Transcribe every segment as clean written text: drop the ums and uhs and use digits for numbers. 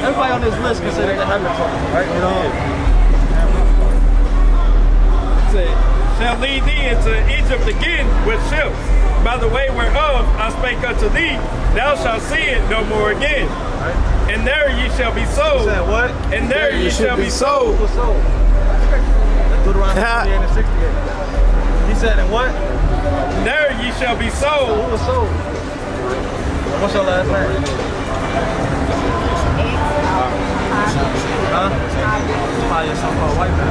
everybody on this list considered the heaven throne, right? You know. It said, shall lead thee into Egypt again with ships. By the way whereof I spake unto thee, thou shalt see it no more again. Right. And there ye shall be sold. You said what? And there ye shall be sold. Who was sold? Deuteronomy 28 and 68. He said, and what? There ye shall be sold. Who was sold? What's your last name? Huh? Probably some white man.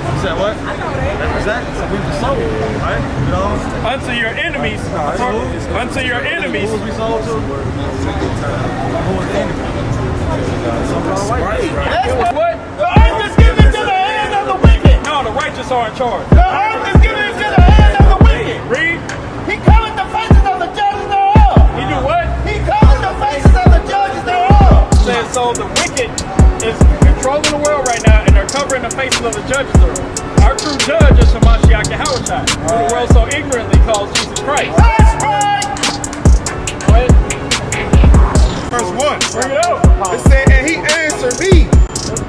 You said what? Exactly. So we were sold, right? You know? Unto your enemies. Unto your enemies. Who was we sold to? Who was the enemy? Some white man. That's what? The earth is given to the hand of the wicked. No, the righteous are in charge. The earth is given to the hand of the wicked. Read. He covered the faces of the judges thereof. He do what? He covered the faces of the judges thereof. Says so the wicked is controlling the world right now, and they're covering the faces of the judges thereof. Our true judge is Hamashiach Yahushua, who the world so ignorantly calls Jesus Christ. That's right. Go ahead. Verse 1. Bring it up. It said, and he answered me,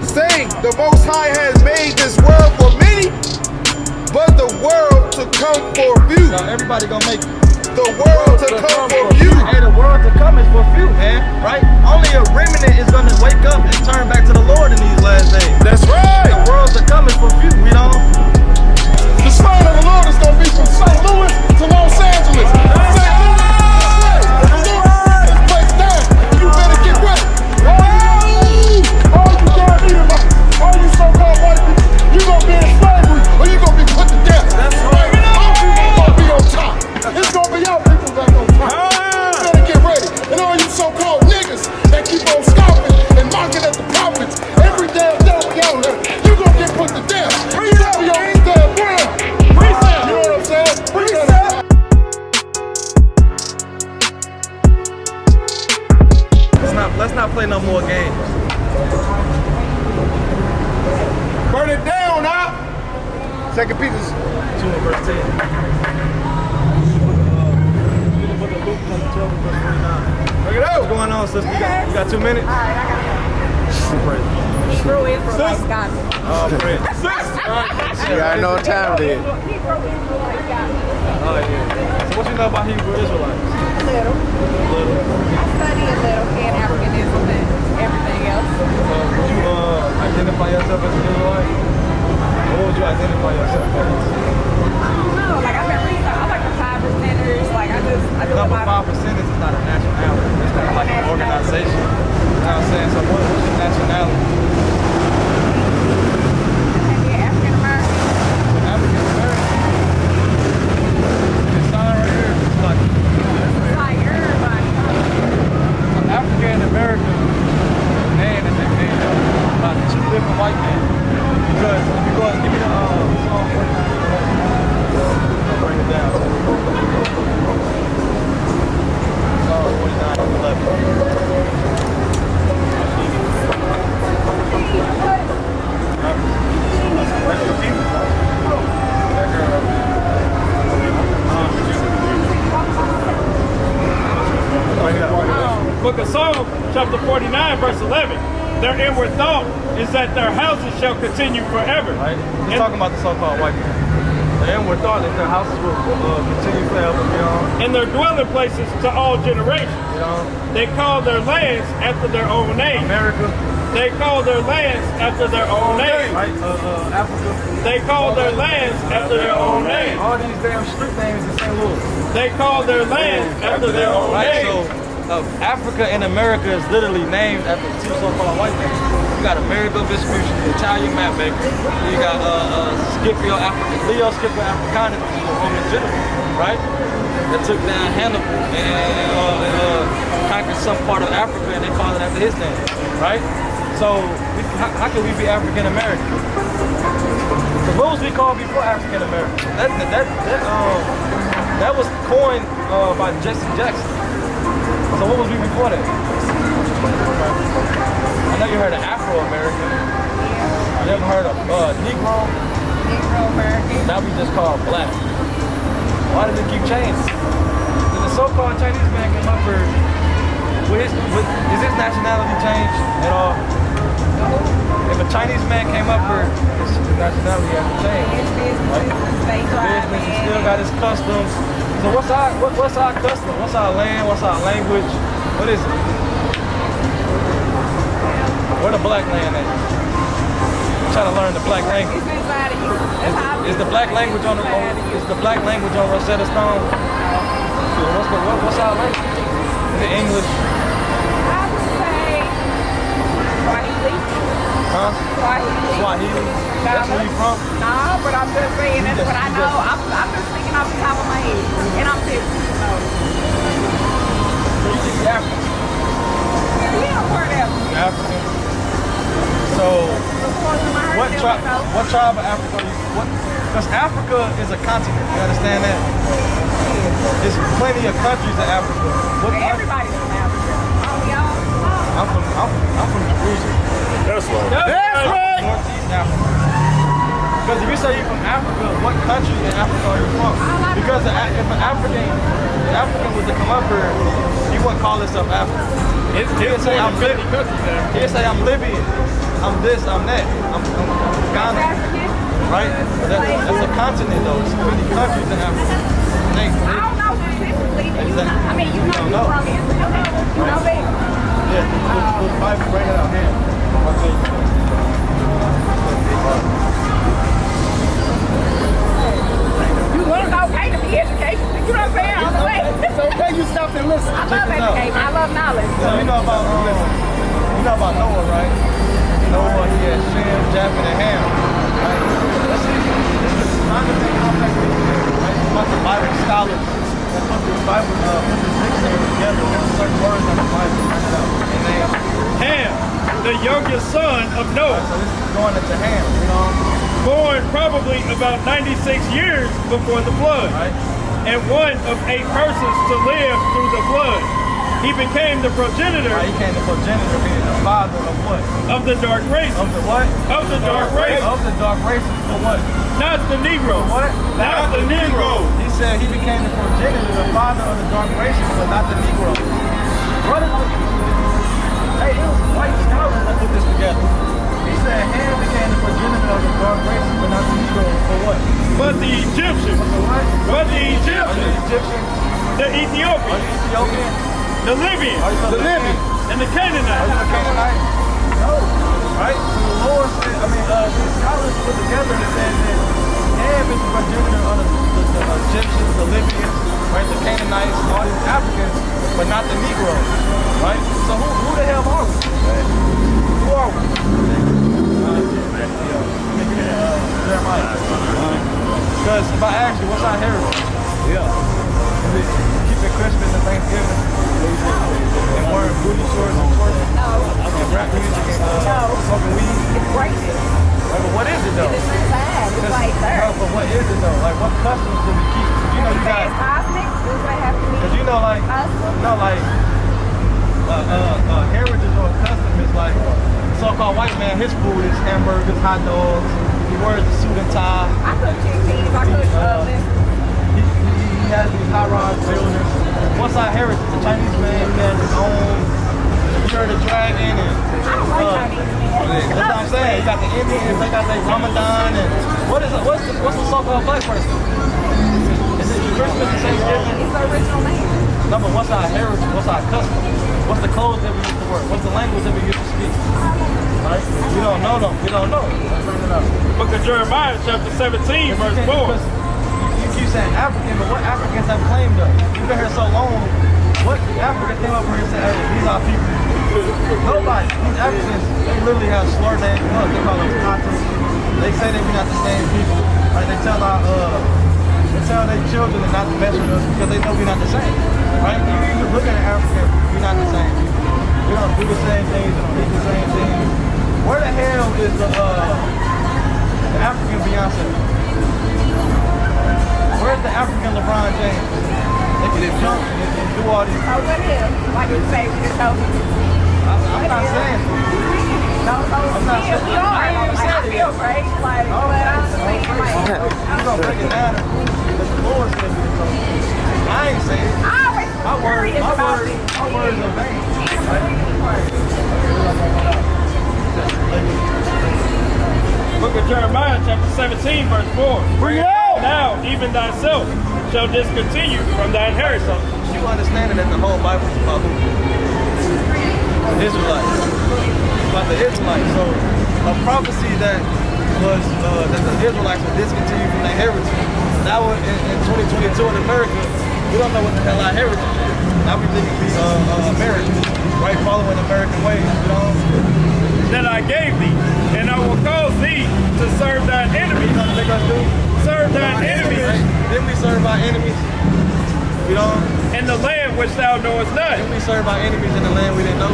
saying, the Most High has made this world for many, but the world to come for few. Now everybody gonna make it. The world to come for few. Hey, the world to come is for few, man. Right? Only a remnant is gonna wake up and turn back to the Lord in these last days. That's right. The world to come is for few, you know? The sign of the Lord is going to be from St. Louis to Los Angeles. St. Louis, the Lord is placed down. You better get ready. All you damn Edomites, all you so-called white people, you're going to be in slavery or you're going to be put to death. That's right. Our people going to be on top. It's going to be our people back on top. You better get ready. And all you so-called niggas that keep on scoffing and mocking at the prophets, every damn day out there, you're going to get put to death. Tell your damn world. You know what I'm saying? Let's not play no more games. Burn it down, huh? Second Peter 2 and verse 10. Look it What's out. going on, sister? You got 2 minutes? All right, I got it. Hebrew Israelites got me. Oh, praise. You already know what time it is. Hebrew Israelites got me. Oh, yeah. So what you know about Hebrew Israelites? A little. I study a little in Africanism and everything else. Would you identify yourself as an Israelite? Or what would you identify yourself as? I don't know. Like, I've been researching. I like the 5%ers. Like, I do a Number lot of... 5% is not a nationality. It's kind of like an organization. You know what I'm saying? So what's your nationality? Maybe African American. African American. This sign right here is like Like everybody. African American man and they made up about 2 different white men. Because if you go and give me the song, I'll bring it down. Psalm 49 and 11. Book of Psalms, chapter 49, verse 11. Their inward thought is that their houses shall continue forever. Right? He's talking about the so-called white man. Their inward thought is their houses will continue forever, you know? And their dwelling places to all generations. You know? They call their lands after their own name. America. They call their lands after their own name. Right? Africa. They call their lands after their own name. All these damn street names in St. Louis. They call their lands after their own Right? name. So Africa and America is literally named after 2 so-called white men. You got Amerigo Vespucci, the Italian map maker. You got Scipio Leo Scipio Africanus, which is a Roman general, right? That took down Hannibal and conquered some part of Africa, and they called it after his name, right? So how can we be African American? So what was we called before African American? That was coined by Jesse Jackson. So what was we before that? I know you heard of Afro-American. You ever heard of Negro? Negro-American. Now we just call black. Why does it keep changing? And the so-called Chinese man came up here Is his nationality changed at all? If a Chinese man came up here, his nationality hasn't changed. His business stay Business, he still got his customs. So what's our custom? What's our land? What's our language? What is it? Where the black land at? I'm trying to learn the black language. It's inside of you. That's how Is the black language on Rosetta Stone? So what's our language? Is it English? I would say Swahili. Huh? Swahili? That's where you from? No, but I'm just saying that's what I know. I'm just speaking off the top of my head. And I'm serious. So, So you think you're African? yeah, whatever. You're African? So what tribe of Africa are you? Because Africa is a continent. You understand that? There's plenty of countries in Africa. Everybody's from Africa. Oh, y'all. I'm from Jerusalem. That's right. That's right. Northeast Africa. Because if you say you're from Africa, what country in Africa are you from? Because if an African was to come up here, he wouldn't call himself African. He'd say I'm Libyan. He'd say I'm Libyan. I'm this, I'm that. I'm Ghana. Right? That's a continent though. There's many countries in Africa. I don't know specifically. I mean, you know you're from Israel. You know that. Yeah, the Bible, bring it out here. You learn it's okay to be educated. You know what I'm saying? On the way. It's okay you stop and listen. I love education. I love knowledge. So you know about Noah, right? Noah, he had Shem, Japheth, and Ham. Right? Let's see. This is kind of thing right? About the Bible scholars that put this dictionary together. There's certain words in the Bible. And Ham, the youngest son of Noah. so this is going into Ham, you know? Born probably about 96 years before the flood, Right? and one of 8 persons to live through the flood. He became the progenitor Right, he came the progenitor, meaning the father of what? of the dark race. Of the what? Of the dark race. Of the dark races for what? Not the Negro. What? Not the Negro. He said he became the progenitor, the father of the dark races, but not the Negro. What is it? Hey, it was white scholars that put this together. He said Ham became the progenitor of the dark races, but not the Negro. For what? But the Egyptians. For what? But the Are you Egyptians. Egyptian? The Are Ethiopians. you Ethiopian? The Libyans. Are you from The Libyan. And the Are you Canaanites. a Canaanite? No. Right? So the Lord said, these scholars put together and said that Ham is the progenitor of the Egyptians, the Libyans, right? The Canaanites, all these Africans, but not the Negroes. Right? So who the hell are we? Who are we? Jeremiah. Because if I ask you, what's our heritage? Is it keeping Christmas and Thanksgiving? And wearing booty shorts and twerking? No. And rap music and smoking weed? It's greatness. Like, but what is it though? It's inside. It's like there. But what is it though? Like, what customs do we keep? You know, you got, It's cosmic. Does that have to be? cause you know, like, custom? heritage or custom is like, so-called white man, his food is hamburgers, hot dogs. He wears a suit and tie. I cook chickpeas. I cook He has these high-rise buildings. What's our heritage? The Chinese man, he has his own Year of the Dragon and I don't like Chinese men. that's what I'm saying. You got the Indians, they got their Ramadan and what's the so-called black person? Is it Christmas and Thanksgiving? It's the original name. No, but what's our heritage? What's our custom? What's the clothes that we used to wear? What's the language that we used to speak? Right? We don't know them. We don't know. Let's bring it up. Book of Jeremiah, chapter 17, verse 4. You keep saying African, but what Africans have claimed us? You've been here so long. What African came up here and said, hey, these are people? Nobody. These Africans, they literally have slur names. They call us Tatas. They say that we're not the same people. Right? They tell their children not to mess with us because they know we're not the same. Right? You look at an African, we're not the same. We don't do the same things, we don't eat the same things. Where the hell is the African Beyonce? Where's the African LeBron James? They can just jump and do all these. Oh, what is? Like you say, we just know. I'm not saying. No, I'm not saying. we are. I ain't even Like, said I it feel yet. great. Like, but I'm saying, like, We're gonna break it down. The Lord said we so. I ain't saying it. I always was curious about it. My words are vain. chapter 17, verse 4. Bring it out. Now, even thyself shall discontinue from thy inheritance. You understanding that the whole Bible is about who? The Israelites. It's about the Israelites. So a prophecy that was that the Israelites would discontinue from their heritage. Now in 2022 in America, we don't know what the hell our heritage is. Now we think we American, right? Following American ways, you know? That I gave thee, and I will cause thee to serve thine enemies. You know what they gonna do? Serve thine enemies. Right? Then we serve our enemies. You know? In the land which thou knowest not. Then we serve our enemies in the land we didn't know.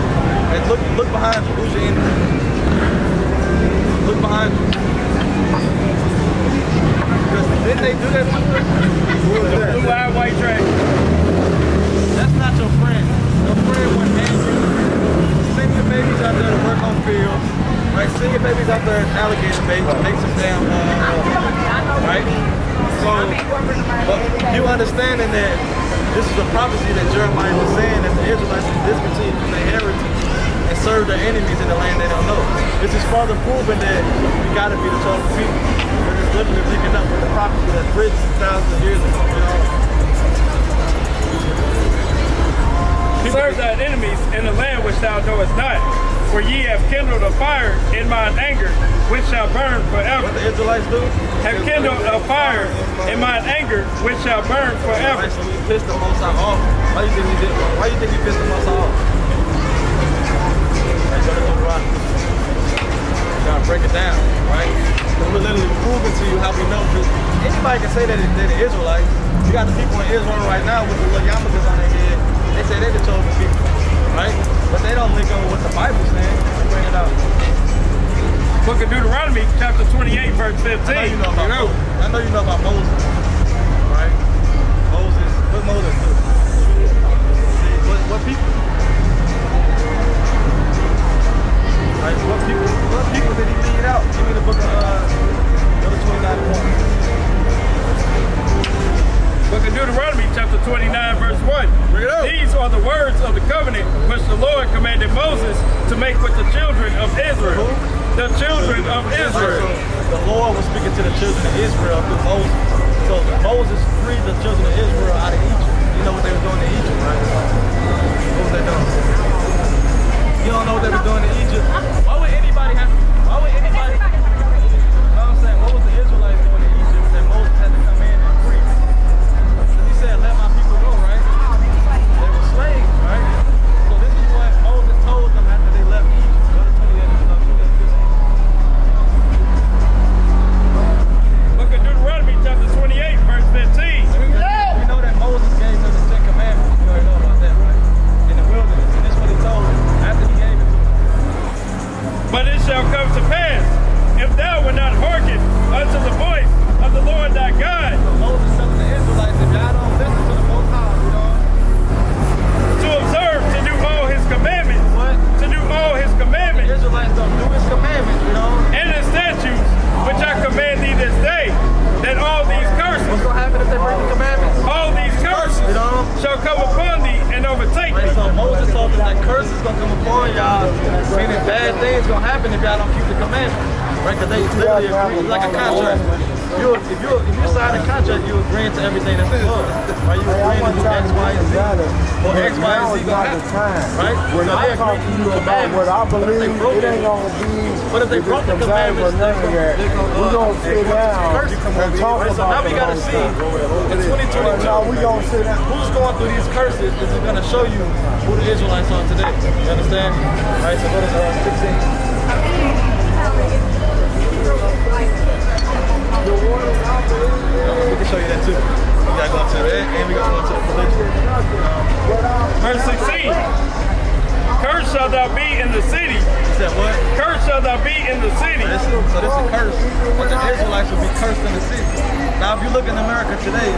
And look behind you. Who's your enemy? Look behind you. Because didn't they do that to us? Blue eye, white track. That's not your friend. Your friend wouldn't hand you. Send your babies out there to work on fields. Right? Send your babies out there alligator bait to make some damn right? So but you understanding that this is a prophecy that Jeremiah was saying that the Israelites would discontinue from their heritage and serve their enemies in the land they don't know. This is further proving that we gotta be the chosen people. Because it's literally picking up with the prophecy that's written thousands of years ago, you know. Serve thine enemies in the land which thou knowest not. For ye have kindled a fire in mine anger, which shall burn forever. What the Israelites do? Have kindled a fire in mine anger, which shall burn forever. Right, so we pissed the Most High off. Why you think we did? Why you think we pissed the Most High off? Right, go to Deuteronomy. Gotta break it down, right? We're literally proving to you how we know. Because anybody can say that they're the Israelites. You got the people in Israel right now with the little yarmulkes on their head. They say they're the chosen people, right? But they don't link up with what the Bible's saying. Bring it out. Book of Deuteronomy, chapter 28, verse 15. I know you know about Moses, right? Moses. What Moses do? What people? Right? What people did he lead out? Give me the book of number 29:1. Book of Deuteronomy, chapter 29, verse 1. These are the words of the covenant which the Lord commanded Moses to make with the children of Israel. The children of Israel. The Lord was speaking to the children of Israel through Moses. So Moses freed the children of Israel out of Egypt. You know what they were doing in Egypt, right? What was they doing? You don't know what they were doing in Egypt? Why would anybody have? Why would anybody? You know what I'm saying? What was the Israelites doing in Egypt that Moses had to come in and free? He said, "Let my people go," right? They were slaves, right? So this is what Moses told them after they left Egypt. Go to 28. Book of Deuteronomy, chapter 28, verse 15. We know that Moses gave them the 10 Commandments. You already know about that, right? In the wilderness. And this is what he told them after he gave it to them. But it shall come to pass, if thou wilt not hearken unto the voice of the Lord thy God, So Moses telling the Israelites, if y'all don't listen to the Most High, you know, to observe, to do all his commandments, what? to do all his The commandments, Israelites don't do his commandments, you know. and his statutes, which I command thee this day, that all these What's curses, going to happen if they break the commandments? all these curses You know? shall come upon thee and overtake Right, thee. so Moses told them that curse is going to come upon y'all, meaning bad things going to happen if y'all don't keep the commandments. Right, because they literally agree, like a contract. If you sign a contract, you agreeing to everything that's above. Right, you agreeing to do X, Y, and Z. Or X, Y, and Z going to happen. Right? When So I they talk agree to to you the about what I commandments. believe, it ain't gonna be. But if they broke the commandments, we're gonna sit down and talk Right, so now about we gotta those see things. in 2022. Now we gonna sit down. Who's going through these curses is it going to show you who the Israelites are today. You understand? Right, so go to 16. We can show you that too. We got to go to that and we got to go to the religion. Verse 16. Cursed shalt thou be in the city. He said what? Cursed shalt thou be in the city. So this is a curse. But the Israelites will be cursed in the city. Now if you look in America today,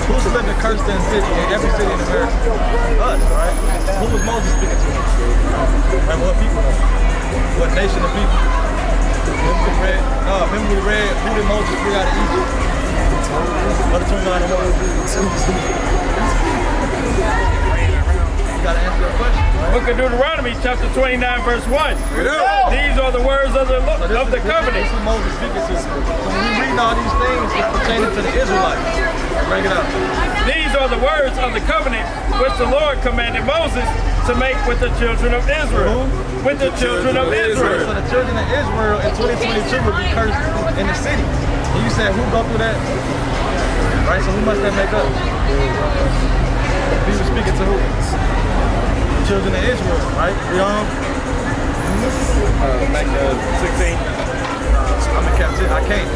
who's living cursed in the city? In every city in America? Us, right? Who was Moses speaking to? Right, what people? What nation of people? Remember we read who did Moses free out of Egypt? What the 29 and 1? You gotta answer your question. Book of Deuteronomy, chapter 29, verse 1. These are the words of the covenant. This is Moses speaking to. So when we read all these things, it's pertaining to the Israelites. Break it up. These are the words of the covenant which the Lord commanded Moses to make with the children of Israel. With the children of Israel. So the children of Israel in 2022 would be cursed in the city. And you said, who go through that? Right, so who must that make up? He was speaking to who? The children of Israel, right? Back to 16. I'm in captivity. I can't.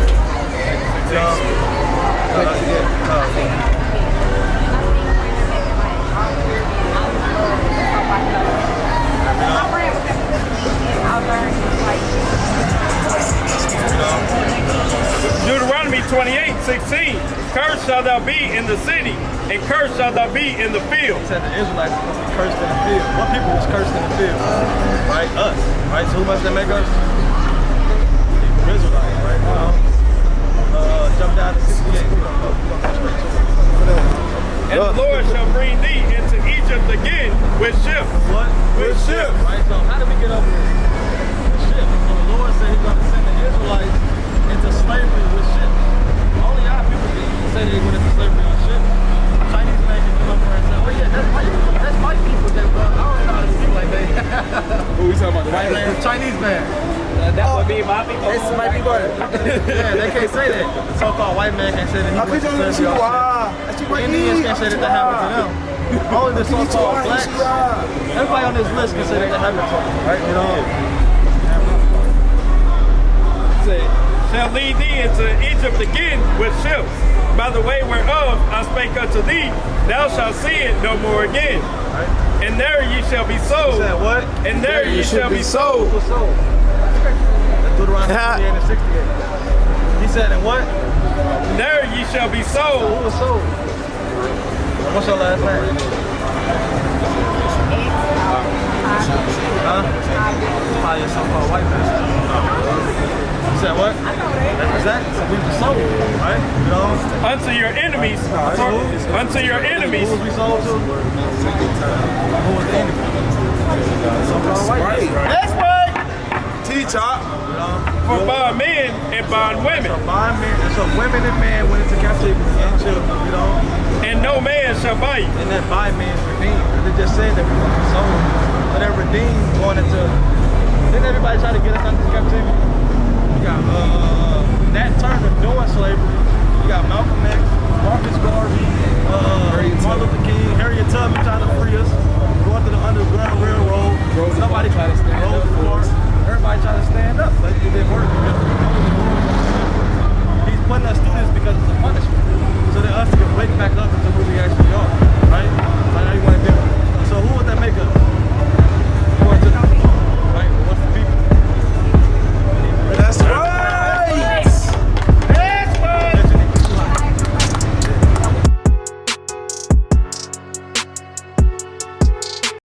Deuteronomy 28:16. Cursed shall thou be in the city, and cursed shall thou be in the field. He said the Israelites were going to be cursed in the field. What people was cursed in the field? Right? Us. Right? So who must that make us? Hebrew Israelites, right? Jump down to 68. And the Lord shall bring thee into Egypt again with ships. What? With ships. Right? So how did we get over here? With ships. So the Lord said he's going to send the Israelites into slavery with ships. Only our people can say they went into slavery on ships. Chinese man can come up here and say, oh yeah, that's my people. I don't know how to speak like that. Who we talking about? The white man? Chinese man. That would be my people. It's my people. Yeah, they can't say that. The so-called white man can't say that he went to slavery on ships. Indians can't say that that happened to them. Only the so-called blacks. Everybody on this list can say that that happened to them. Right? You know? Shall lead thee into Egypt again with ships. By the way whereof I spake unto thee, thou shalt see it no more again. Right? And there ye shall be sold. He said what? And there ye shall be sold. Who was sold? Deuteronomy 28 and 68. He said, and what? There ye shall be sold. Who was sold? What's your last name? Huh? Probably a so-called white man. You said what? Exactly. So we were sold, right? You know? Unto your enemies. Unto your enemies. Who was we sold to? Who was the enemy? So-called white man. That's right. T-Top. For bondmen and bondwomen. So bondmen, and so women and men went into captivity and children, you know? And no man shall buy you. And that buy man's redeemed. Because it just said that we were sold. But that redeemed going into, didn't everybody try to get us out of this captivity? You got that term of doing slavery. You got Malcolm X, Marcus Garvey, Martin Luther King, Harriet Tubman trying to free us. Going to the Underground Railroad. Nobody tried to stand up for